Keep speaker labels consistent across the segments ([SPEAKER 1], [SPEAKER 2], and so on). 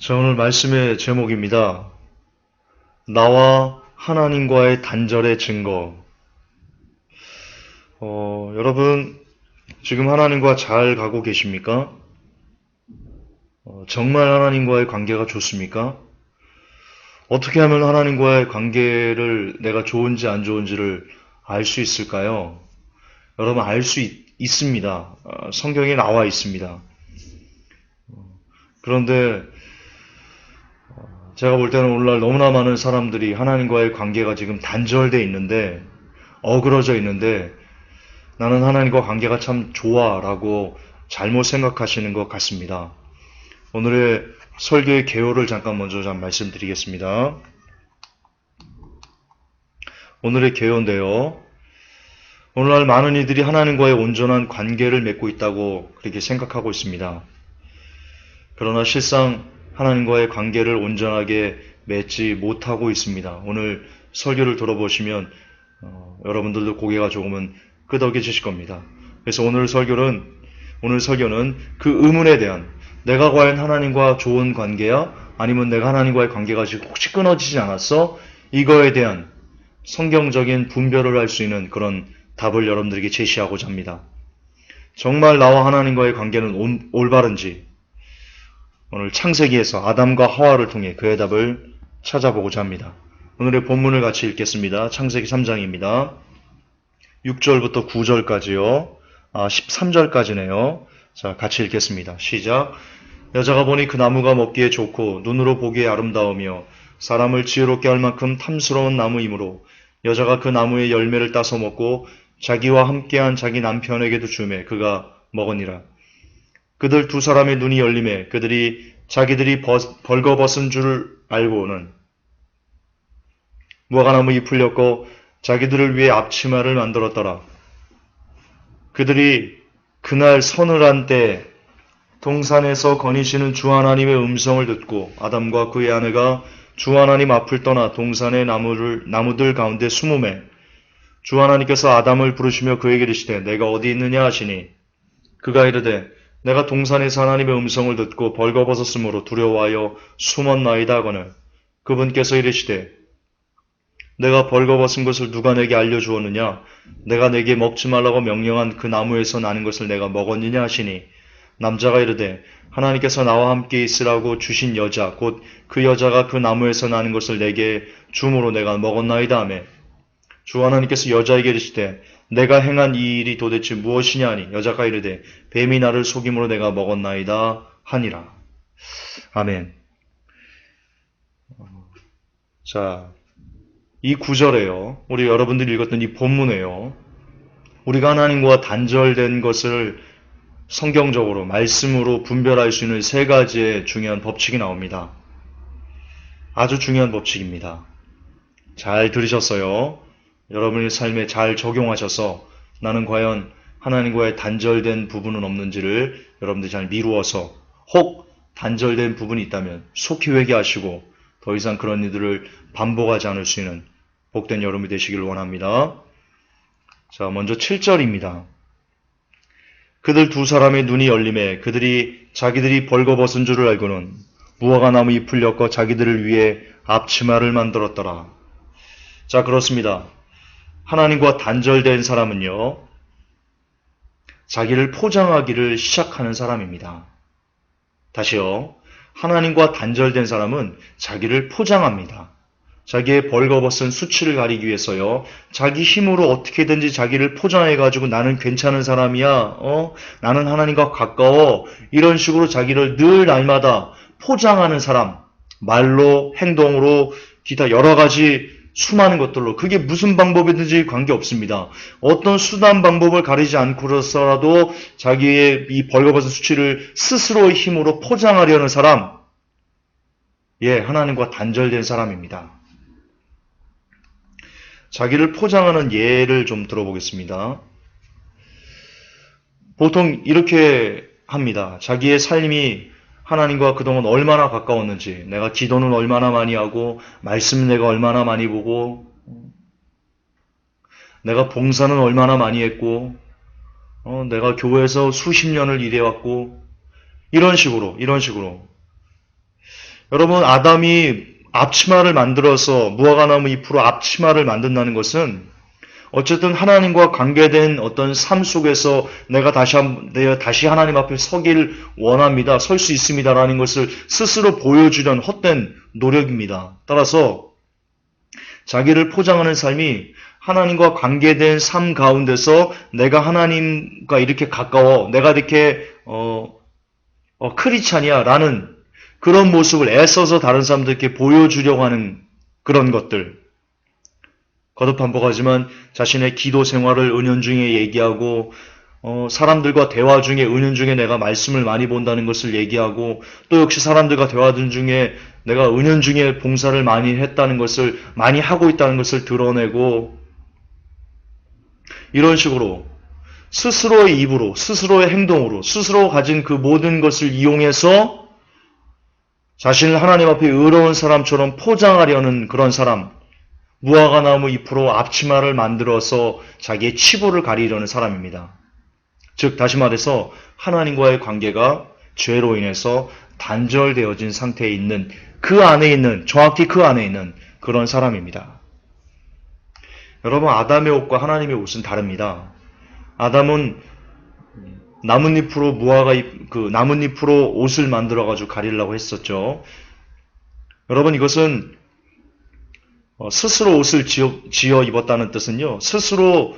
[SPEAKER 1] 자, 오늘 말씀의 제목입니다. 나와 하나님과의 단절의 증거. 여러분, 지금 하나님과 잘 가고 계십니까? 정말 하나님과의 관계가 좋습니까? 어떻게 하면 하나님과의 관계를 내가 좋은지 안 좋은지를 알 수 있을까요? 여러분, 알 수 있습니다. 성경에 나와 있습니다. 그런데 제가 볼 때는 오늘날 너무나 많은 사람들이 하나님과의 관계가 지금 단절돼 있는데, 어그러져 있는데, 나는 하나님과 관계가 참 좋아 라고 잘못 생각하시는 것 같습니다. 오늘의 설교의 개요를 잠깐 먼저 말씀드리겠습니다. 오늘의 개요인데요. 오늘날 많은 이들이 하나님과의 온전한 관계를 맺고 있다고 그렇게 생각하고 있습니다. 그러나 실상 하나님과의 관계를 온전하게 맺지 못하고 있습니다. 오늘 설교를 들어보시면 여러분들도 고개가 조금은 끄덕여지실 겁니다. 그래서 오늘 설교는 그 의문에 대한, 내가 과연 하나님과 좋은 관계야? 아니면 내가 하나님과의 관계가 지금 혹시 끊어지지 않았어? 이거에 대한 성경적인 분별을 할 수 있는 그런 답을 여러분들에게 제시하고자 합니다. 정말 나와 하나님과의 관계는 올바른지, 오늘 창세기에서 아담과 하와를 통해 그의 답을 찾아보고자 합니다. 오늘의 본문을 같이 읽겠습니다. 창세기 3장입니다. 6절부터 9절까지요. 13절까지네요. 자, 같이 읽겠습니다. 시작. 여자가 보니 그 나무가 먹기에 좋고 눈으로 보기에 아름다우며 사람을 지혜롭게 할 만큼 탐스러운 나무이므로 여자가 그 나무의 열매를 따서 먹고 자기와 함께한 자기 남편에게도 주매 그가 먹으니라. 그들 두 사람의 눈이 열리매 그들이 자기들이 벌거벗은 줄 알고는 무화과나무 잎을 엮고 자기들을 위해 앞치마를 만들었더라. 그들이 그날 서늘한 때 동산에서 거니시는 주 하나님의 음성을 듣고 아담과 그의 아내가 주 하나님 앞을 떠나 동산의 나무들 가운데 숨으매 주 하나님께서 아담을 부르시며 그에게 이르시되 내가 어디 있느냐 하시니 그가 이르되 내가 동산에서 하나님의 음성을 듣고 벌거벗었으므로 두려워하여 숨었나이다 하거늘 그분께서 이르시되 내가 벌거벗은 것을 누가 내게 알려주었느냐? 내가 내게 먹지 말라고 명령한 그 나무에서 나는 것을 내가 먹었느냐 하시니 남자가 이르되 하나님께서 나와 함께 있으라고 주신 여자 곧 그 여자가 그 나무에서 나는 것을 내게 줌으로 내가 먹었나이다 하매 주 하나님께서 여자에게 이르시되 내가 행한 이 일이 도대체 무엇이냐 하니 여자가 이르되 뱀이 나를 속임으로 내가 먹었나이다 하니라. 아멘. 자, 이 구절에요. 우리 여러분들이 읽었던 이 본문에요. 우리가 하나님과 단절된 것을 성경적으로 말씀으로 분별할 수 있는 세 가지의 중요한 법칙이 나옵니다. 아주 중요한 법칙입니다. 잘 들으셨어요? 여러분의 삶에 잘 적용하셔서 나는 과연 하나님과의 단절된 부분은 없는지를 여러분들이 잘 미루어서 혹 단절된 부분이 있다면 속히 회개하시고 더 이상 그런 일들을 반복하지 않을 수 있는 복된 여러분이 되시길 원합니다. 자, 먼저 7절입니다. 그들 두 사람의 눈이 열림에 그들이 자기들이 벌거벗은 줄을 알고는 무화과나무 잎을 엮어 자기들을 위해 앞치마를 만들었더라. 자, 그렇습니다. 하나님과 단절된 사람은요, 자기를 포장하기를 시작하는 사람입니다. 다시요. 하나님과 단절된 사람은 자기를 포장합니다. 자기의 벌거벗은 수치를 가리기 위해서요. 자기 힘으로 어떻게든지 자기를 포장해가지고 나는 괜찮은 사람이야. 나는 하나님과 가까워. 이런 식으로 자기를 늘 날마다 포장하는 사람. 말로, 행동으로, 기타 여러 가지 수많은 것들로. 그게 무슨 방법이든지 관계없습니다. 어떤 수단 방법을 가리지 않고서라도 자기의 이 벌거벗은 수치를 스스로의 힘으로 포장하려는 사람. 예, 하나님과 단절된 사람입니다. 자기를 포장하는 예를 좀 들어보겠습니다. 보통 이렇게 합니다. 자기의 삶이 하나님과 그동안 얼마나 가까웠는지, 내가 기도는 얼마나 많이 하고, 말씀 내가 얼마나 많이 보고, 내가 봉사는 얼마나 많이 했고, 내가 교회에서 수십 년을 일해왔고, 이런 식으로 여러분, 아담이 앞치마를 만들어서 무화과나무 잎으로 앞치마를 만든다는 것은 어쨌든 하나님과 관계된 어떤 삶 속에서 내가 다시 하나님 앞에 서길 원합니다. 설 수 있습니다라는 것을 스스로 보여주려는 헛된 노력입니다. 따라서 자기를 포장하는 삶이 하나님과 관계된 삶 가운데서 내가 하나님과 이렇게 가까워, 내가 이렇게 크리스찬이야라는 그런 모습을 애써서 다른 사람들께 보여주려고 하는 그런 것들. 거듭 반복하지만 자신의 기도 생활을 은연중에 얘기하고 사람들과 대화 중에 은연중에 내가 말씀을 많이 본다는 것을 얘기하고 또 역시 사람들과 대화들 중에 내가 은연중에 봉사를 많이 했다는 것을 많이 하고 있다는 것을 드러내고 이런 식으로 스스로의 입으로 스스로의 행동으로 스스로 가진 그 모든 것을 이용해서 자신을 하나님 앞에 의로운 사람처럼 포장하려는 그런 사람, 무화과나무 잎으로 앞치마를 만들어서 자기의 치부를 가리려는 사람입니다. 즉 다시 말해서 하나님과의 관계가 죄로 인해서 단절되어진 상태에 있는 그 안에 있는 정확히 그 안에 있는 그런 사람입니다. 여러분 아담의 옷과 하나님의 옷은 다릅니다. 아담은 나뭇잎으로 나뭇잎으로 옷을 만들어 가지고 가리려고 했었죠. 여러분 이것은 스스로 옷을 지어 입었다는 뜻은요. 스스로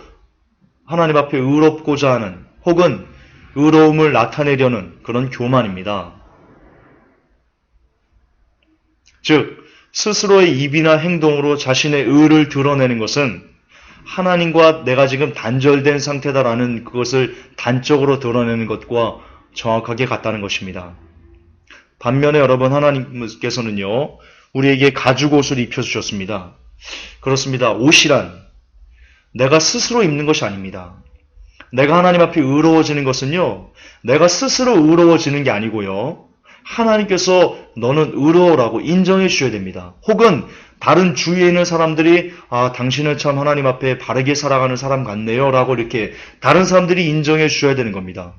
[SPEAKER 1] 하나님 앞에 의롭고자 하는 혹은 의로움을 나타내려는 그런 교만입니다. 즉 스스로의 입이나 행동으로 자신의 의를 드러내는 것은 하나님과 내가 지금 단절된 상태다라는 그것을 단적으로 드러내는 것과 정확하게 같다는 것입니다. 반면에 여러분 하나님께서는요. 우리에게 가죽 옷을 입혀주셨습니다. 그렇습니다. 옷이란 내가 스스로 입는 것이 아닙니다. 내가 하나님 앞에 의로워지는 것은요. 내가 스스로 의로워지는 게 아니고요. 하나님께서 너는 의로워라고 인정해 주셔야 됩니다. 혹은 다른 주위에 있는 사람들이 당신은 참 하나님 앞에 바르게 살아가는 사람 같네요 라고 이렇게 다른 사람들이 인정해 주셔야 되는 겁니다.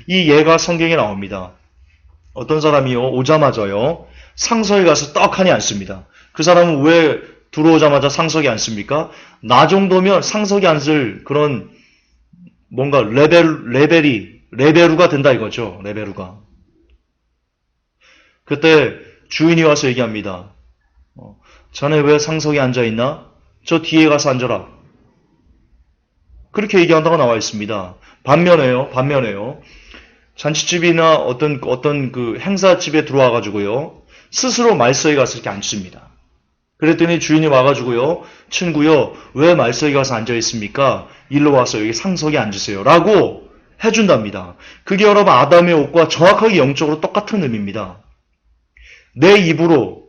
[SPEAKER 1] 이 예가 성경에 나옵니다. 어떤 사람이요 오자마자요 상석에 가서 떡하니 앉습니다. 그 사람은 왜 들어오자마자 상석에 앉습니까? 나 정도면 상석에 앉을 그런 뭔가 레베루가 된다 이거죠. 레베루가. 그때 주인이 와서 얘기합니다. 자네 왜 상석에 앉아있나? 저 뒤에 가서 앉아라. 그렇게 얘기한다고 나와 있습니다. 반면에요. 잔치집이나 어떤 그 행사집에 들어와가지고요. 스스로 말서에 가서 이렇게 앉습니다. 그랬더니 주인이 와가지고요. 친구요, 왜 말서에 가서 앉아있습니까? 일로 와서 여기 상석에 앉으세요. 라고 해준답니다. 그게 여러분 아담의 옷과 정확하게 영적으로 똑같은 의미입니다. 내 입으로,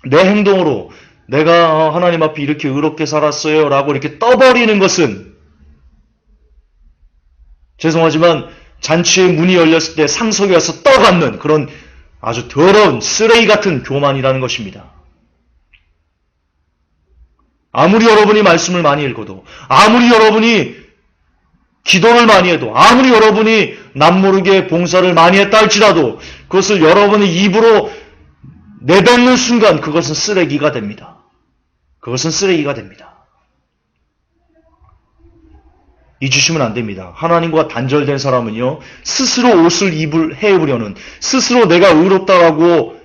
[SPEAKER 1] 내 행동으로 내가 하나님 앞에 이렇게 의롭게 살았어요. 라고 이렇게 떠버리는 것은 죄송하지만 잔치의 문이 열렸을 때 상석에 와서 떠받는 그런 아주 더러운 쓰레기 같은 교만이라는 것입니다. 아무리 여러분이 말씀을 많이 읽어도 아무리 여러분이 기도를 많이 해도 아무리 여러분이 남모르게 봉사를 많이 했다 할지라도 그것을 여러분의 입으로 내뱉는 순간 그것은 쓰레기가 됩니다. 그것은 쓰레기가 됩니다. 잊으시면 안 됩니다. 하나님과 단절된 사람은요, 스스로 옷을 해입으려는, 스스로 내가 의롭다라고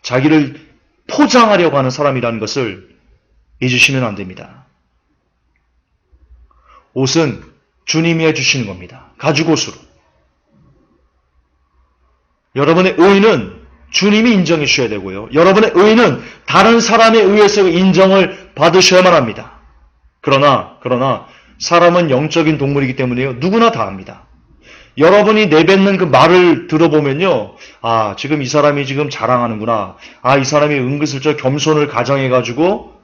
[SPEAKER 1] 자기를 포장하려고 하는 사람이라는 것을 잊으시면 안 됩니다. 옷은 주님이 해주시는 겁니다. 가죽 옷으로. 여러분의 의는 주님이 인정해 주셔야 되고요. 여러분의 의는 다른 사람에 의해서 인정을 받으셔야만 합니다. 그러나 사람은 영적인 동물이기 때문에요. 누구나 다 합니다. 여러분이 내뱉는 그 말을 들어보면요. 지금 이 사람이 지금 자랑하는구나. 이 사람이 은근슬쩍 겸손을 가정해가지고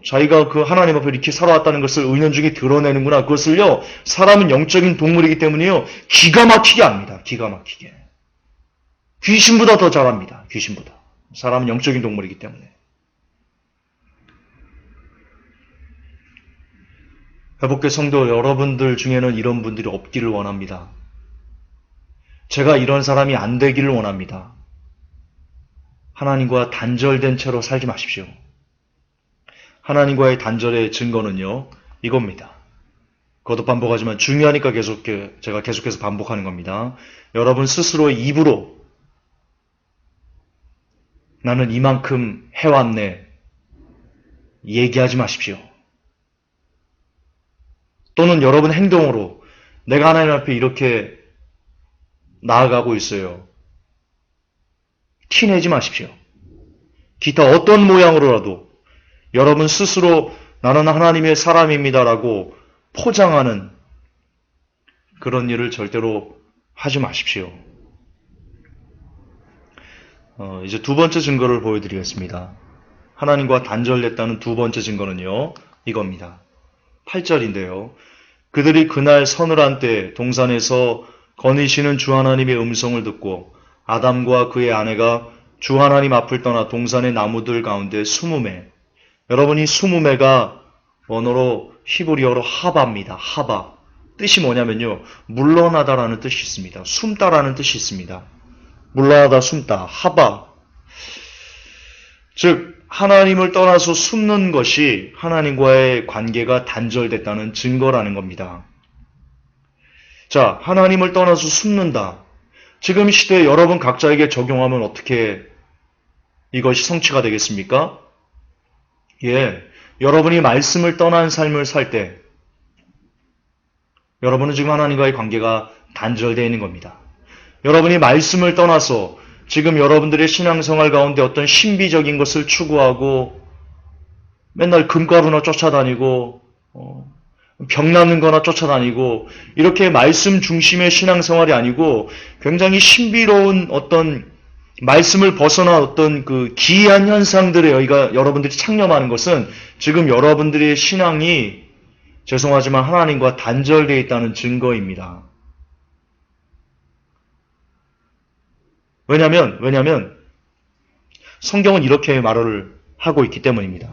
[SPEAKER 1] 자기가 그 하나님 앞에 이렇게 살아왔다는 것을 은연중에 드러내는구나. 그것을요. 사람은 영적인 동물이기 때문에요. 기가 막히게 합니다. 기가 막히게. 귀신보다 더 잘합니다. 귀신보다. 사람은 영적인 동물이기 때문에. 회복교 성도 여러분들 중에는 이런 분들이 없기를 원합니다. 제가 이런 사람이 안 되기를 원합니다. 하나님과 단절된 채로 살지 마십시오. 하나님과의 단절의 증거는요, 이겁니다. 거듭 반복하지만 중요하니까 제가 계속해서 반복하는 겁니다. 여러분 스스로의 입으로 나는 이만큼 해왔네 얘기하지 마십시오. 또는 여러분 행동으로 내가 하나님 앞에 이렇게 나아가고 있어요. 티내지 마십시오. 기타 어떤 모양으로라도 여러분 스스로 나는 하나님의 사람입니다라고 포장하는 그런 일을 절대로 하지 마십시오. 이제 두 번째 증거를 보여드리겠습니다. 하나님과 단절됐다는 두 번째 증거는요, 이겁니다. 8절인데요. 그들이 그날 서늘한 때 동산에서 거니시는 주 하나님의 음성을 듣고 아담과 그의 아내가 주 하나님 앞을 떠나 동산의 나무들 가운데 숨으매. 여러분이 숨으매가 원어로 히브리어로 하바입니다. 하바. 뜻이 뭐냐면요, 물러나다라는 뜻이 있습니다. 숨다라는 뜻이 있습니다. 물러나다, 숨다, 하바. 즉 하나님을 떠나서 숨는 것이 하나님과의 관계가 단절됐다는 증거라는 겁니다. 자, 하나님을 떠나서 숨는다. 지금 시대에 여러분 각자에게 적용하면 어떻게 이것이 성취가 되겠습니까? 예, 여러분이 말씀을 떠난 삶을 살 때 여러분은 지금 하나님과의 관계가 단절되어 있는 겁니다. 여러분이 말씀을 떠나서 지금 여러분들의 신앙생활 가운데 어떤 신비적인 것을 추구하고 맨날 금가루나 쫓아다니고 병나는 거나 쫓아다니고 이렇게 말씀 중심의 신앙생활이 아니고 굉장히 신비로운 어떤 말씀을 벗어난 어떤 그 기이한 현상들에 여러분들이 창념하는 것은 지금 여러분들의 신앙이 죄송하지만 하나님과 단절되어 있다는 증거입니다. 왜냐면 성경은 이렇게 말을 하고 있기 때문입니다.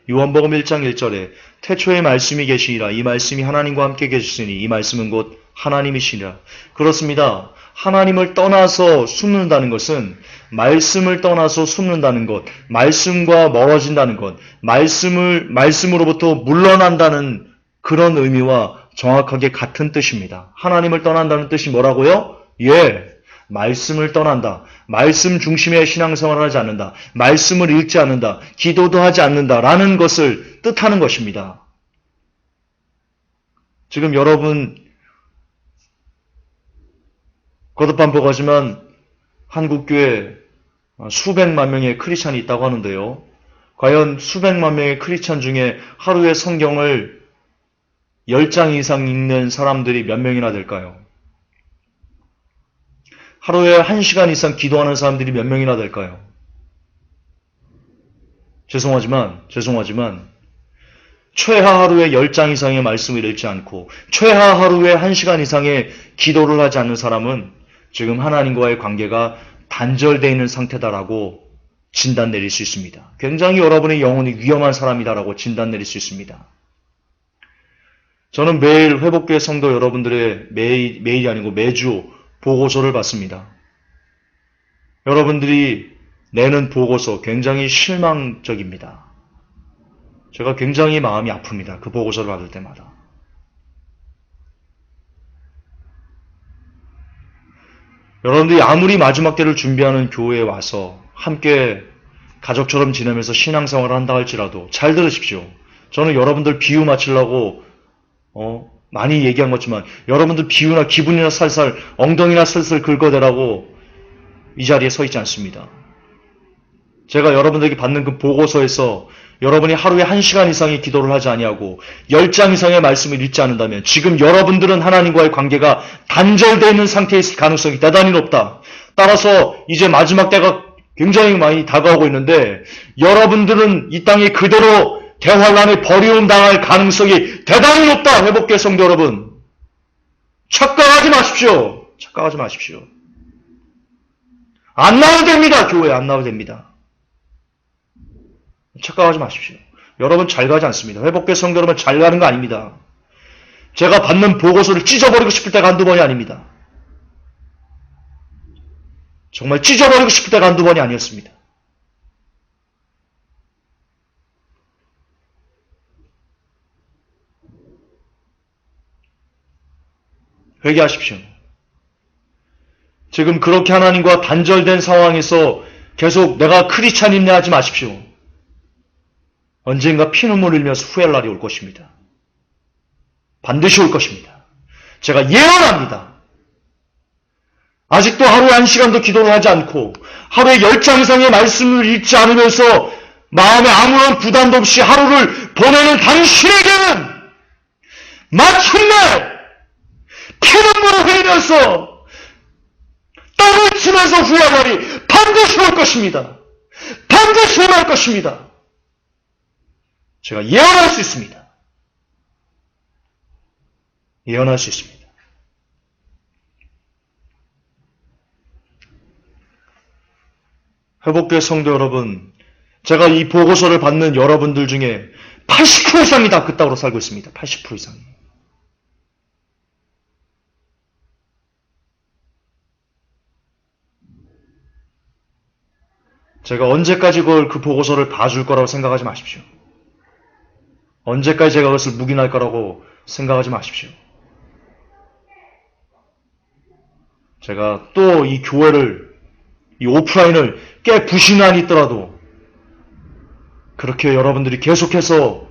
[SPEAKER 1] 요한복음 1장 1절에 태초에 말씀이 계시니라 이 말씀이 하나님과 함께 계셨으니 이 말씀은 곧 하나님이시니라. 그렇습니다. 하나님을 떠나서 숨는다는 것은 말씀을 떠나서 숨는다는 것, 말씀과 멀어진다는 것, 말씀으로부터 물러난다는 그런 의미와 정확하게 같은 뜻입니다. 하나님을 떠난다는 뜻이 뭐라고요? 예, 말씀을 떠난다. 말씀 중심의 신앙생활을 하지 않는다. 말씀을 읽지 않는다. 기도도 하지 않는다라는 것을 뜻하는 것입니다. 지금 여러분 거듭 반복하지만 한국교회 수백만 명의 크리스찬이 있다고 하는데요. 과연 수백만 명의 크리스찬 중에 하루에 성경을 10장 이상 읽는 사람들이 몇 명이나 될까요? 하루에 1시간 이상 기도하는 사람들이 몇 명이나 될까요? 죄송하지만 최하 하루에 10장 이상의 말씀을 읽지 않고 최하 하루에 1시간 이상의 기도를 하지 않는 사람은 지금 하나님과의 관계가 단절되어 있는 상태다라고 진단 내릴 수 있습니다. 굉장히 여러분의 영혼이 위험한 사람이다라고 진단 내릴 수 있습니다. 저는 매일 회복교회 성도 여러분들의 매일이 아니고 매주 보고서를 받습니다. 여러분들이 내는 보고서 굉장히 실망적입니다. 제가 굉장히 마음이 아픕니다. 그 보고서를 받을 때마다. 여러분들이 아무리 마지막 때를 준비하는 교회에 와서 함께 가족처럼 지내면서 신앙생활을 한다 할지라도 잘 들으십시오. 저는 여러분들 비유 맞추려고 많이 얘기한 거지만 여러분들 비유나 기분이나 살살 엉덩이나 슬슬 긁어대라고 이 자리에 서 있지 않습니다. 제가 여러분들에게 받는 그 보고서에서 여러분이 하루에 1시간 이상의 기도를 하지 아니하고 10장 이상의 말씀을 읽지 않는다면 지금 여러분들은 하나님과의 관계가 단절되어 있는 상태에 있을 가능성이 대단히 높다. 따라서 이제 마지막 때가 굉장히 많이 다가오고 있는데 여러분들은 이 땅에 그대로 대환란에 버리움 당할 가능성이 대단히 높다. 회복교회 성도 여러분. 착각하지 마십시오. 착각하지 마십시오. 안 나와도 됩니다. 교회에 안 나와도 됩니다. 착각하지 마십시오. 여러분 잘 가지 않습니다. 회복교회 성도 여러분 잘 가는 거 아닙니다. 제가 받는 보고서를 찢어버리고 싶을 때가 한두 번이 아닙니다. 정말 찢어버리고 싶을 때가 한두 번이 아니었습니다. 회개하십시오. 지금 그렇게 하나님과 단절된 상황에서 계속 내가 크리스찬이네 하지 마십시오. 언젠가 피눈물 흘리면서 후회할 날이 올 것입니다. 반드시 올 것입니다. 제가 예언합니다. 아직도 하루에 1시간도 기도를 하지 않고 하루에 10장 이상의 말씀을 읽지 않으면서 마음에 아무런 부담도 없이 하루를 보내는 당신에게는 마침내 피눈물을 흘리면서 땀을 치면서 후회할 날이 반드시 올 것입니다. 반드시 올 것입니다. 제가 예언할 수 있습니다. 예언할 수 있습니다. 회복교회 성도 여러분, 제가 이 보고서를 받는 여러분들 중에 80% 이상이 다 그 땅으로 살고 있습니다. 80% 이상이. 제가 언제까지 그 보고서를 봐줄 거라고 생각하지 마십시오. 언제까지 제가 그것을 묵인할 거라고 생각하지 마십시오. 제가 또 이 교회를, 이 오프라인을 꽤 부신한이 있더라도 그렇게 여러분들이 계속해서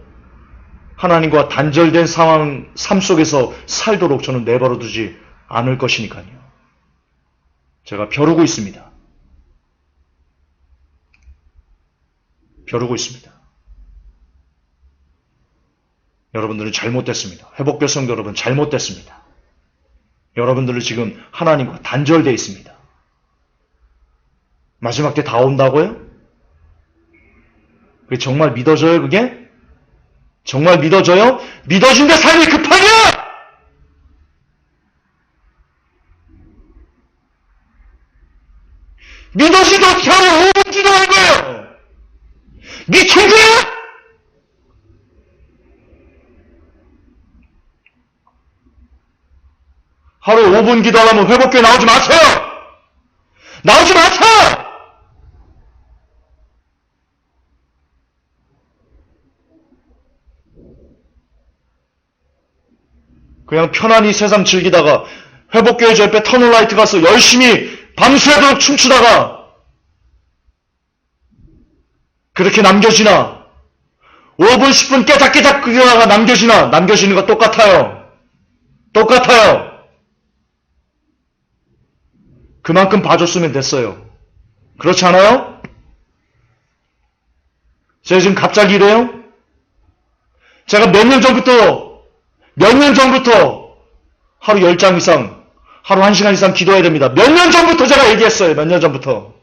[SPEAKER 1] 하나님과 단절된 상황, 삶 속에서 살도록 저는 내버려 두지 않을 것이니까요. 제가 벼르고 있습니다. 벼르고 있습니다. 여러분들은 잘못됐습니다. 회복교 성도 여러분 잘못됐습니다. 여러분들은 지금 하나님과 단절되어 있습니다. 마지막 때 다 온다고요? 그게 정말 믿어져요, 그게? 정말 믿어져요? 믿어진데 삶이 급하냐? 믿어지도 어떻게 하면 5분 기도한 거예요? 미친 거야? 하루 5분 기도하려면 회복교회 나오지 마세요! 나오지 마세요! 그냥 편안히 세상 즐기다가 회복교회 저 옆에 터널라이트 가서 열심히 밤새도록 춤추다가 그렇게 남겨지나 5분 10분 깨작깨작 그러다가 남겨지는 거 똑같아요. 똑같아요. 그만큼 봐줬으면 됐어요. 그렇지 않아요? 제가 지금 갑자기 이래요? 제가 몇 년 전부터 하루 10장 이상, 하루 1시간 이상 기도해야 됩니다. 몇 년 전부터 제가 얘기했어요. 몇 년 전부터.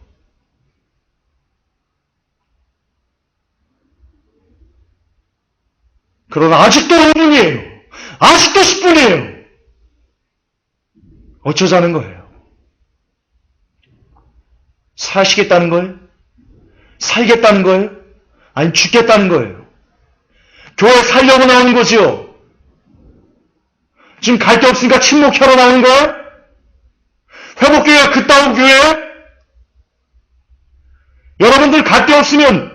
[SPEAKER 1] 그러나 아직도 5분이에요. 아직도 10분이에요. 어쩌자는 거예요? 사시겠다는 거예요? 살겠다는 거예요? 아니 죽겠다는 거예요? 교회 살려고 나오는 거지요? 지금 갈 데 없으니까 침묵하러 나오는 거예요? 회복교회가 그따운 교회예요? 여러분들 갈 데 없으면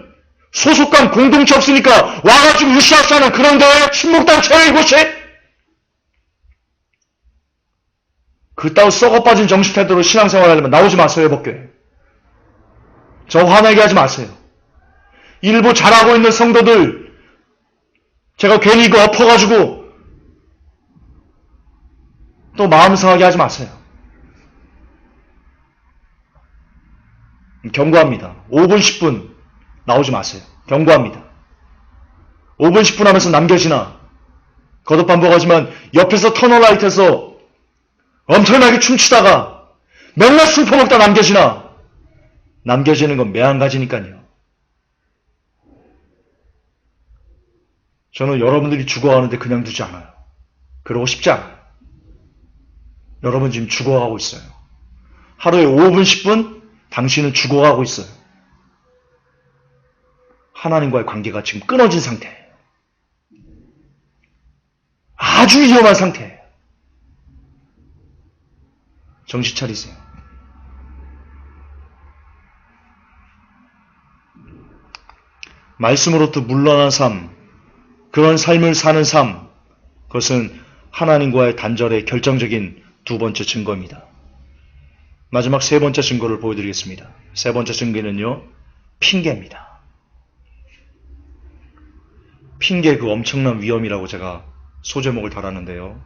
[SPEAKER 1] 소속감 공동체 없으니까 와가지고 으쌰으쌰 하는 그런 데예요? 침묵단체예요 이곳이? 그따위 썩어빠진 정신 태도로 신앙생활 하려면 나오지 마세요 회복교회. 저 화나게 하지 마세요. 일부 잘하고 있는 성도들 제가 괜히 이거 엎어가지고 또 마음 상하게 하지 마세요. 경고합니다. 5분 10분 나오지 마세요. 경고합니다. 5분 10분 하면서 남겨지나 거듭반복하지만 옆에서 터널라이트에서 엄청나게 춤추다가 맨날 술 퍼먹다 남겨지는 건 매한가지니까요. 저는 여러분들이 죽어가는데 그냥 두지 않아요. 그러고 싶지 않아요. 여러분 지금 죽어가고 있어요. 하루에 5분 10분 당신은 죽어가고 있어요. 하나님과의 관계가 지금 끊어진 상태예요. 아주 위험한 상태예요. 정신 차리세요. 말씀으로부터 물러난 삶, 그런 삶을 사는 삶, 그것은 하나님과의 단절의 결정적인 두 번째 증거입니다. 마지막 세 번째 증거를 보여드리겠습니다. 세 번째 증거는요, 핑계입니다. 핑계 그 엄청난 위험이라고 제가 소제목을 달았는데요.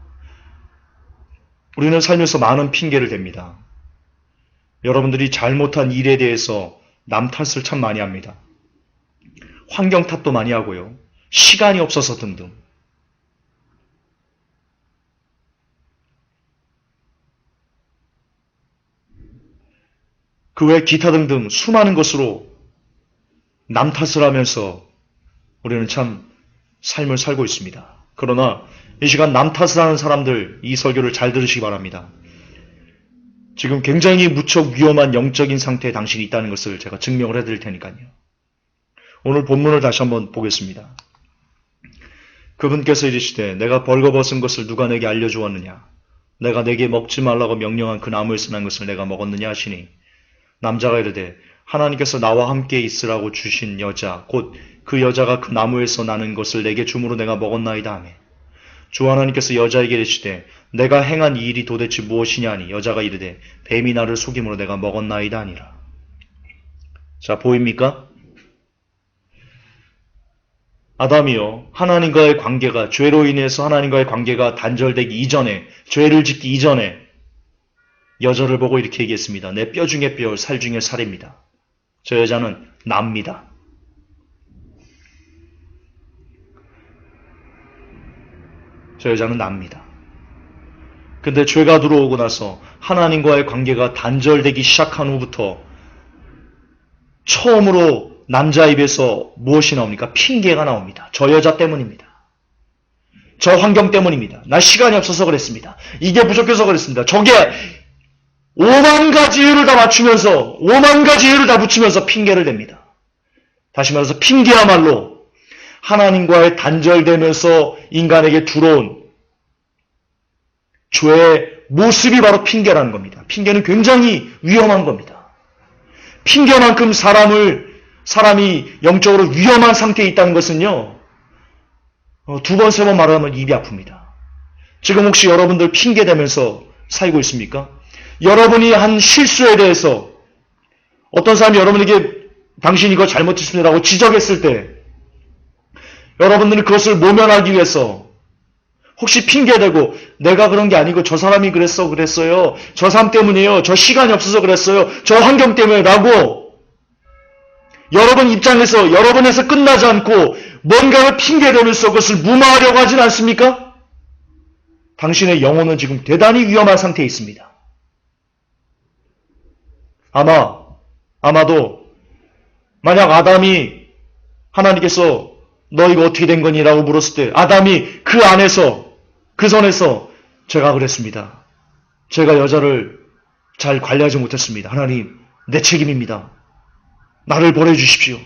[SPEAKER 1] 우리는 살면서 많은 핑계를 댑니다. 여러분들이 잘못한 일에 대해서 남 탓을 참 많이 합니다. 환경 탓도 많이 하고요. 시간이 없어서 등등. 그 외 기타 등등 수많은 것으로 남 탓을 하면서 우리는 참 삶을 살고 있습니다. 그러나 이 시간 남 탓을 하는 사람들, 이 설교를 잘 들으시기 바랍니다. 지금 굉장히 무척 위험한 영적인 상태에 당신이 있다는 것을 제가 증명을 해드릴 테니까요. 오늘 본문을 다시 한번 보겠습니다. 그분께서 이르시되 내가 벌거벗은 것을 누가 내게 알려주었느냐? 내가 내게 먹지 말라고 명령한 그 나무에서 난 것을 내가 먹었느냐 하시니 남자가 이르되 하나님께서 나와 함께 있으라고 주신 여자 곧 그 여자가 그 나무에서 나는 것을 내게 주므로 내가 먹었나이다 하며 주 하나님께서 여자에게 이르시되 내가 행한 이 일이 도대체 무엇이냐 하니 여자가 이르되 뱀이 나를 속임으로 내가 먹었나이다 하니라. 자, 보입니까? 아담이요, 하나님과의 관계가, 죄로 인해서 하나님과의 관계가 단절되기 이전에, 죄를 짓기 이전에 여자를 보고 이렇게 얘기했습니다. 내 뼈 중에 뼈, 살 중에 살입니다. 저 여자는 납니다. 저 여자는 납니다. 근데 죄가 들어오고 나서 하나님과의 관계가 단절되기 시작한 후부터 처음으로 남자 입에서 무엇이 나옵니까? 핑계가 나옵니다. 저 여자 때문입니다. 저 환경 때문입니다. 나 시간이 없어서 그랬습니다. 이게 부족해서 그랬습니다. 저게 5만 가지 이유를 다 맞추면서 5만 가지 이유를 다 붙이면서 핑계를 댑니다. 다시 말해서 핑계야말로 하나님과의 단절되면서 인간에게 들어온 죄의 모습이 바로 핑계라는 겁니다. 핑계는 굉장히 위험한 겁니다. 핑계만큼 사람이 영적으로 위험한 상태에 있다는 것은요, 두 번, 세 번 말하면 입이 아픕니다. 지금 혹시 여러분들 핑계대면서 살고 있습니까? 여러분이 한 실수에 대해서 어떤 사람이 여러분에게 당신이 이거 잘못했습니다라고 지적했을 때 여러분들은 그것을 모면하기 위해서 혹시 핑계대고 내가 그런 게 아니고 저 사람이 그랬어요. 저 사람 때문이에요. 저 시간이 없어서 그랬어요. 저 환경 때문에 라고 여러분 입장에서 여러분에서 끝나지 않고 뭔가를 핑계대면서 그것을 무마하려고 하진 않습니까? 당신의 영혼은 지금 대단히 위험한 상태에 있습니다. 아마도 만약 아담이 하나님께서 너 이거 어떻게 된 거니? 라고 물었을 때 아담이 그 안에서 그 선에서 제가 그랬습니다. 제가 여자를 잘 관리하지 못했습니다. 하나님 내 책임입니다. 나를 보내주십시오.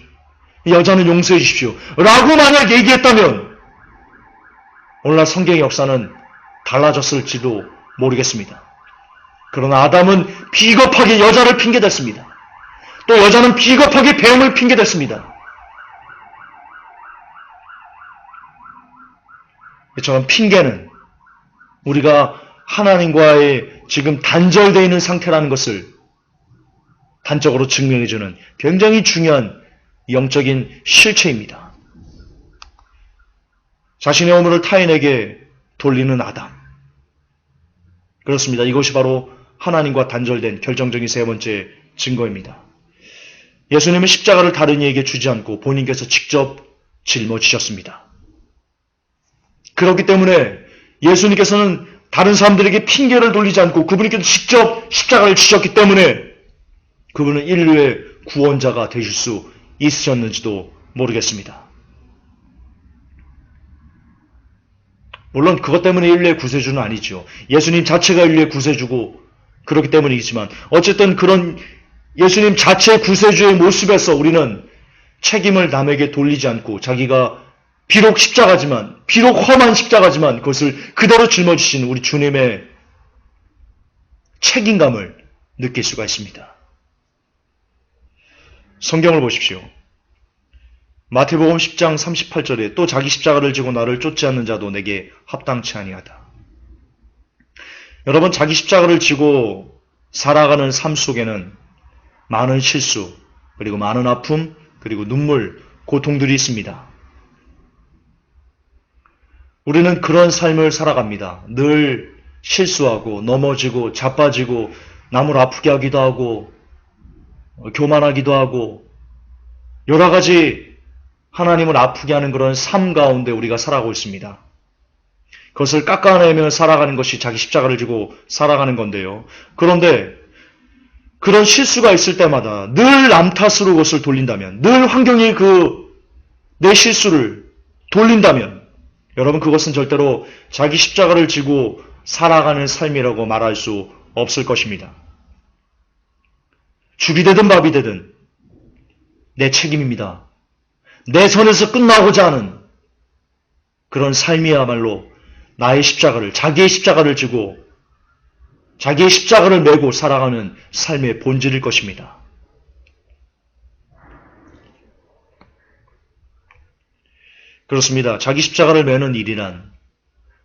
[SPEAKER 1] 여자는 용서해 주십시오. 라고 만약 얘기했다면 오늘날 성경의 역사는 달라졌을지도 모르겠습니다. 그러나 아담은 비겁하게 여자를 핑계댔습니다. 또 여자는 비겁하게 뱀을 핑계댔습니다. 이처럼 핑계는 우리가 하나님과의 지금 단절되어 있는 상태라는 것을 단적으로 증명해주는 굉장히 중요한 영적인 실체입니다. 자신의 허물을 타인에게 돌리는 아담. 그렇습니다. 이것이 바로 하나님과 단절된 결정적인 세 번째 증거입니다. 예수님은 십자가를 다른 이에게 주지 않고 본인께서 직접 짊어지셨습니다. 그렇기 때문에 예수님께서는 다른 사람들에게 핑계를 돌리지 않고 그분께서 직접 십자가를 지셨기 때문에 그분은 인류의 구원자가 되실 수 있으셨는지도 모르겠습니다. 물론 그것 때문에 인류의 구세주는 아니죠. 예수님 자체가 인류의 구세주고 그렇기 때문이지만 어쨌든 그런 예수님 자체의 구세주의 모습에서 우리는 책임을 남에게 돌리지 않고 자기가 비록 십자가지만, 비록 험한 십자가지만 그것을 그대로 짊어지신 우리 주님의 책임감을 느낄 수가 있습니다. 성경을 보십시오. 마태복음 10장 38절에 또 자기 십자가를 지고 나를 쫓지 않는 자도 내게 합당치 아니하다. 여러분, 자기 십자가를 지고 살아가는 삶 속에는 많은 실수, 그리고 많은 아픔, 그리고 눈물, 고통들이 있습니다. 우리는 그런 삶을 살아갑니다. 늘 실수하고 넘어지고 자빠지고 남을 아프게 하기도 하고 교만하기도 하고 여러 가지 하나님을 아프게 하는 그런 삶 가운데 우리가 살아가고 있습니다. 그것을 깎아내며 살아가는 것이 자기 십자가를 지고 살아가는 건데요. 그런데 그런 실수가 있을 때마다 늘 남 탓으로 그것을 돌린다면, 늘 환경이 내 실수를 돌린다면, 여러분, 그것은 절대로 자기 십자가를 지고 살아가는 삶이라고 말할 수 없을 것입니다. 죽이 되든 밥이 되든 내 책임입니다. 내 선에서 끝나고자 하는 그런 삶이야말로 나의 십자가를, 자기의 십자가를 지고 자기의 십자가를 메고 살아가는 삶의 본질일 것입니다. 그렇습니다. 자기 십자가를 메는 일이란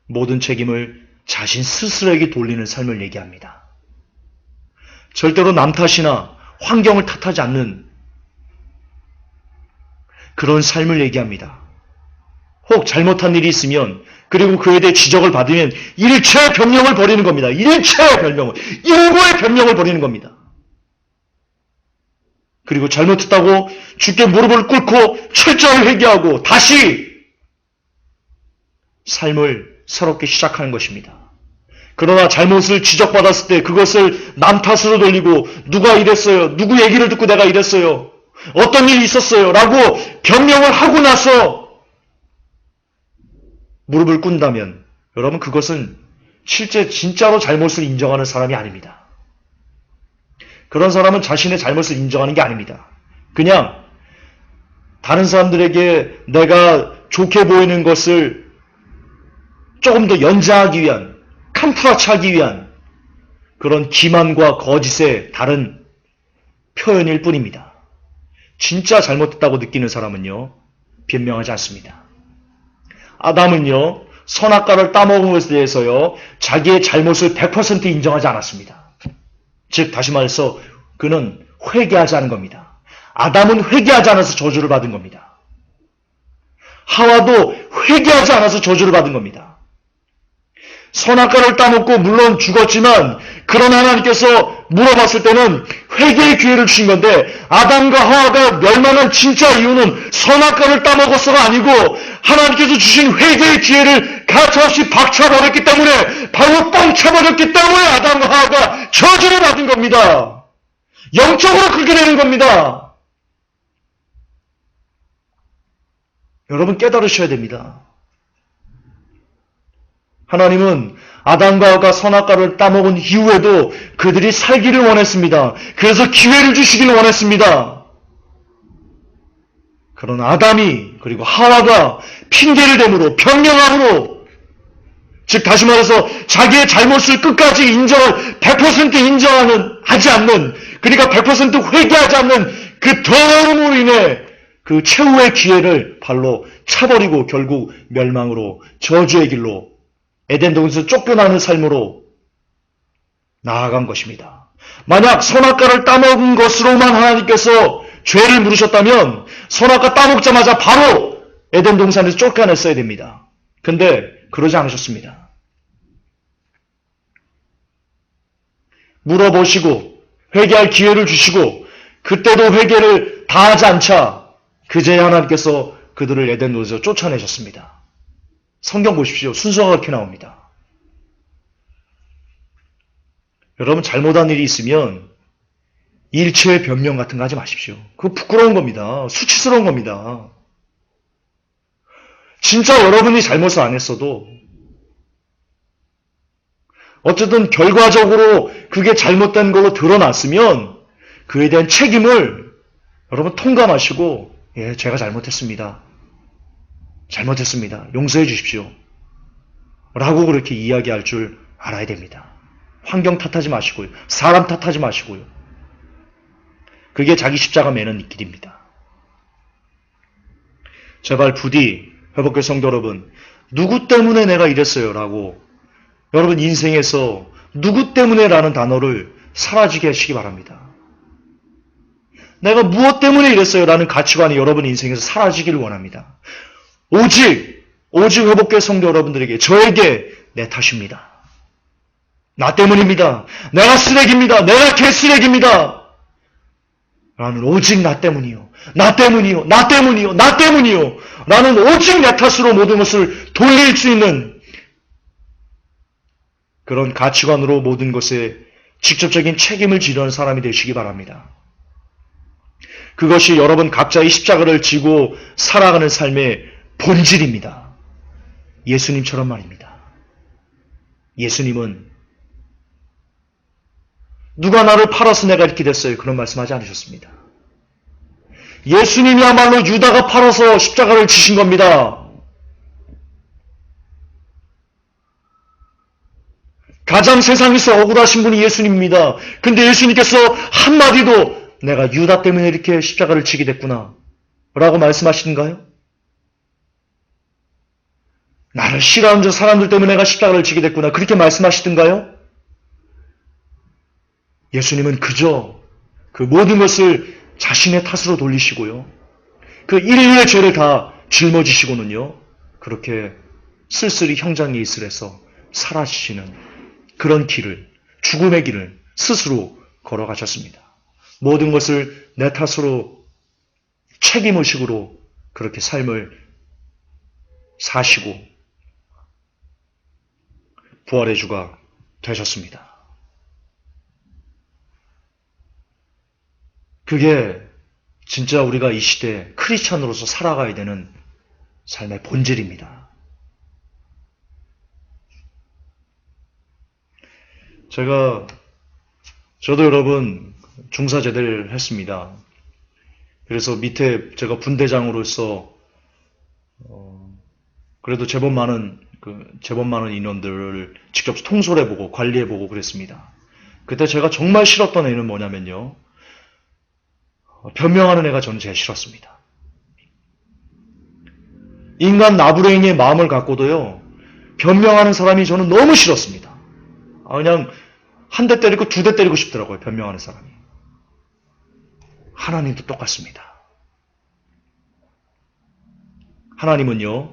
[SPEAKER 1] 모든 책임을 자신 스스로에게 돌리는 삶을 얘기합니다. 절대로 남 탓이나 환경을 탓하지 않는 그런 삶을 얘기합니다. 혹 잘못한 일이 있으면 그리고 그에 대해 지적을 받으면 일체의 변명을 벌이는 겁니다. 일체의 변명을, 일고의 변명을 벌이는 겁니다. 그리고 잘못했다고 주께 무릎을 꿇고 철저히 회개하고 다시 삶을 새롭게 시작하는 것입니다. 그러나 잘못을 지적받았을 때 그것을 남 탓으로 돌리고 누가 이랬어요, 누구 얘기를 듣고 내가 이랬어요, 어떤 일이 있었어요 라고 변명을 하고 나서 무릎을 꿇는다면 여러분, 그것은 실제 진짜로 잘못을 인정하는 사람이 아닙니다. 그런 사람은 자신의 잘못을 인정하는 게 아닙니다. 그냥 다른 사람들에게 내가 좋게 보이는 것을 조금 더 연장하기 위한, 캄프라치하기 위한 그런 기만과 거짓의 다른 표현일 뿐입니다. 진짜 잘못했다고 느끼는 사람은요, 변명하지 않습니다. 아담은요, 선악과를 따먹은 것에 대해서요, 자기의 잘못을 100% 인정하지 않았습니다. 즉, 다시 말해서 그는 회개하지 않은 겁니다. 아담은 회개하지 않아서 저주를 받은 겁니다. 하와도 회개하지 않아서 저주를 받은 겁니다. 선악과를 따먹고 물론 죽었지만, 그러나 하나님께서 물어봤을 때는 회개의 기회를 주신 건데, 아담과 하와가 멸망한 진짜 이유는 선악과를 따먹어서가 아니고 하나님께서 주신 회개의 기회를 가차없이 박차버렸기 때문에, 바로 뻥 차버렸기 때문에 아담과 하와가 저주를 받은 겁니다. 영적으로 그렇게 되는 겁니다. 여러분, 깨달으셔야 됩니다. 하나님은 아담과 하와가 선악과를 따먹은 이후에도 그들이 살기를 원했습니다. 그래서 기회를 주시기를 원했습니다. 그러나 아담이 그리고 하와가 핑계를 대므로, 변명함으로, 즉 다시 말해서 자기의 잘못을 끝까지 100% 하지 않는, 그러니까 100% 회개하지 않는 그 더러움으로 인해 그 최후의 기회를 발로 차버리고 결국 멸망으로, 저주의 길로, 에덴 동산에서 쫓겨나는 삶으로 나아간 것입니다. 만약 선악과를 따먹은 것으로만 하나님께서 죄를 물으셨다면 선악과 따먹자마자 바로 에덴 동산에서 쫓겨냈어야 됩니다. 근데 그러지 않으셨습니다. 물어보시고 회개할 기회를 주시고 그때도 회개를 다하지 않자 그제야 하나님께서 그들을 에덴 동산에서 쫓아내셨습니다. 성경 보십시오. 순서가 그렇게 나옵니다. 여러분, 잘못한 일이 있으면 일체의 변명 같은 거 하지 마십시오. 그거 부끄러운 겁니다. 수치스러운 겁니다. 진짜 여러분이 잘못을 안 했어도 어쨌든 결과적으로 그게 잘못된 걸로 드러났으면 그에 대한 책임을 여러분 통감하시고, 예, 제가 잘못했습니다. 용서해 주십시오. 라고 그렇게 이야기할 줄 알아야 됩니다. 환경 탓하지 마시고요. 사람 탓하지 마시고요. 그게 자기 십자가 매는 길입니다. 제발 부디 회복교회 성도 여러분, 누구 때문에 내가 이랬어요 라고 여러분 인생에서 누구 때문에 라는 단어를 사라지게 하시기 바랍니다. 내가 무엇 때문에 이랬어요 라는 가치관이 여러분 인생에서 사라지기를 원합니다. 오직 회복교회 성도 여러분들에게, 저에게 내 탓입니다. 나 때문입니다. 내가 쓰레기입니다. 내가 개쓰레기입니다. 라는 오직 나 때문이요. 나 때문이요. 나 때문이요. 나 때문이요. 라는 오직 내 탓으로 모든 것을 돌릴 수 있는 그런 가치관으로 모든 것에 직접적인 책임을 지려는 사람이 되시기 바랍니다. 그것이 여러분 각자의 십자가를 지고 살아가는 삶의 본질입니다. 예수님처럼 말입니다. 예수님은 누가 나를 팔아서 내가 이렇게 됐어요, 그런 말씀하지 않으셨습니다. 예수님이야말로 유다가 팔아서 십자가를 지신 겁니다. 가장 세상에서 억울하신 분이 예수님입니다. 근데 예수님께서 한마디도 내가 유다 때문에 이렇게 십자가를 지게 됐구나 라고 말씀하시는가요? 나를 싫어하는 저 사람들 때문에 내가 십자가를 지게 됐구나 그렇게 말씀하시던가요? 예수님은 그저 그 모든 것을 자신의 탓으로 돌리시고요. 그 인류의 죄를 다 짊어지시고는요. 그렇게 쓸쓸히 형장에 있으래서 사라지시는 그런 길을, 죽음의 길을 스스로 걸어가셨습니다. 모든 것을 내 탓으로 책임의식으로 그렇게 삶을 사시고 부활의 주가 되셨습니다. 그게 진짜 우리가 이 시대 크리스찬으로서 살아가야 되는 삶의 본질입니다. 저도 여러분 중사제대를 했습니다. 그래서 밑에 제가 분대장으로서 그래도 제법 많은 인원들을 직접 통솔해보고 관리해보고 그랬습니다. 그때 제가 정말 싫었던 애는 뭐냐면요. 변명하는 애가 저는 제일 싫었습니다. 인간 나부랭이의 마음을 갖고도요. 변명하는 사람이 저는 너무 싫었습니다. 그냥 한 대 때리고 두 대 때리고 싶더라고요. 변명하는 사람이. 하나님도 똑같습니다. 하나님은요.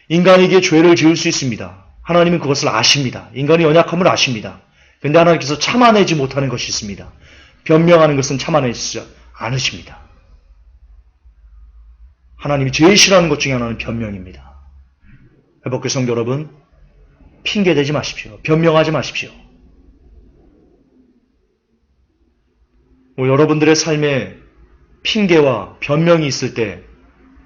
[SPEAKER 1] 인간에게 죄를 지을 수 있습니다. 하나님은 그것을 아십니다. 인간의 연약함을 아십니다. 그런데 하나님께서 참아내지 못하는 것이 있습니다. 변명하는 것은 참아내지 않으십니다. 하나님이 제일 싫어하는 것 중에 하나는 변명입니다. 회복교회 성도 여러분, 핑계대지 마십시오. 변명하지 마십시오. 여러분들의 삶에 핑계와 변명이 있을 때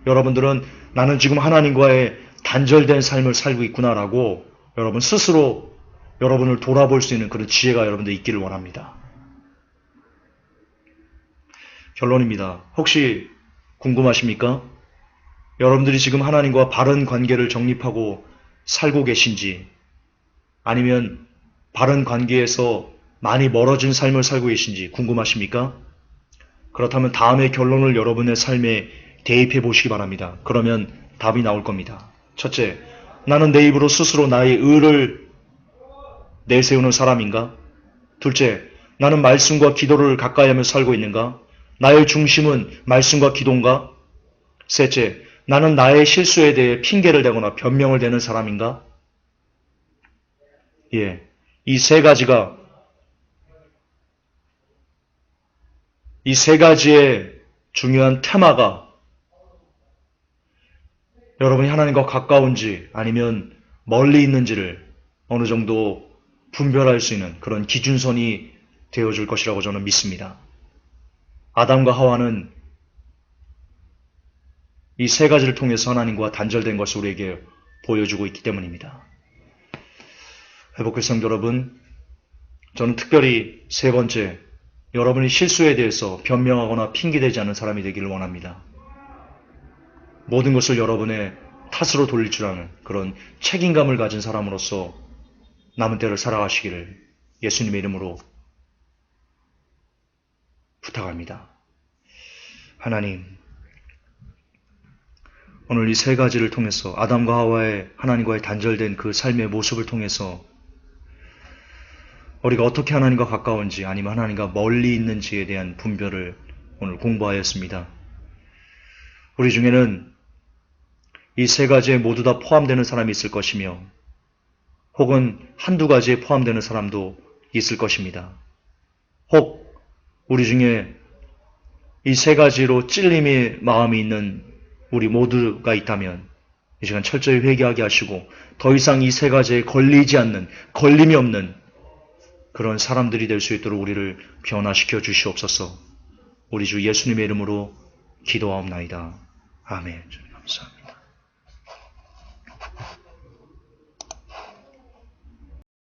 [SPEAKER 1] 여러분들은 나는 지금 하나님과의 단절된 삶을 살고 있구나라고 여러분 스스로 여러분을 돌아볼 수 있는 그런 지혜가 여러분들 있기를 원합니다. 결론입니다. 혹시 궁금하십니까? 여러분들이 지금 하나님과 바른 관계를 정립하고 살고 계신지 아니면 바른 관계에서 많이 멀어진 삶을 살고 계신지 궁금하십니까? 그렇다면 다음의 결론을 여러분의 삶에 대입해 보시기 바랍니다. 그러면 답이 나올 겁니다. 첫째, 나는 내 입으로 스스로 나의 의를 내세우는 사람인가? 둘째, 나는 말씀과 기도를 가까이 하며 살고 있는가? 나의 중심은 말씀과 기도인가? 셋째, 나는 나의 실수에 대해 핑계를 대거나 변명을 대는 사람인가? 이 세 가지의 중요한 테마가 여러분이 하나님과 가까운지 아니면 멀리 있는지를 어느 정도 분별할 수 있는 그런 기준선이 되어줄 것이라고 저는 믿습니다. 아담과 하와는 이 세 가지를 통해서 하나님과 단절된 것을 우리에게 보여주고 있기 때문입니다. 회복교회 성도 여러분, 저는 특별히 세 번째, 여러분이 실수에 대해서 변명하거나 핑계대지 않는 사람이 되기를 원합니다. 모든 것을 여러분의 탓으로 돌릴 줄 아는 그런 책임감을 가진 사람으로서 남은 때를 살아가시기를 예수님의 이름으로 부탁합니다. 하나님, 오늘 이 세 가지를 통해서 아담과 하와의 하나님과의 단절된 그 삶의 모습을 통해서 우리가 어떻게 하나님과 가까운지 아니면 하나님과 멀리 있는지에 대한 분별을 오늘 공부하였습니다. 우리 중에는 이 세 가지에 모두 다 포함되는 사람이 있을 것이며 혹은 한두 가지에 포함되는 사람도 있을 것입니다. 혹 우리 중에 이 세 가지로 찔림의 마음이 있는 우리 모두가 있다면 이 시간 철저히 회개하게 하시고 더 이상 이 세 가지에 걸리지 않는, 걸림이 없는 그런 사람들이 될 수 있도록 우리를 변화시켜 주시옵소서. 우리 주 예수님의 이름으로 기도하옵나이다. 아멘. 감사합니다.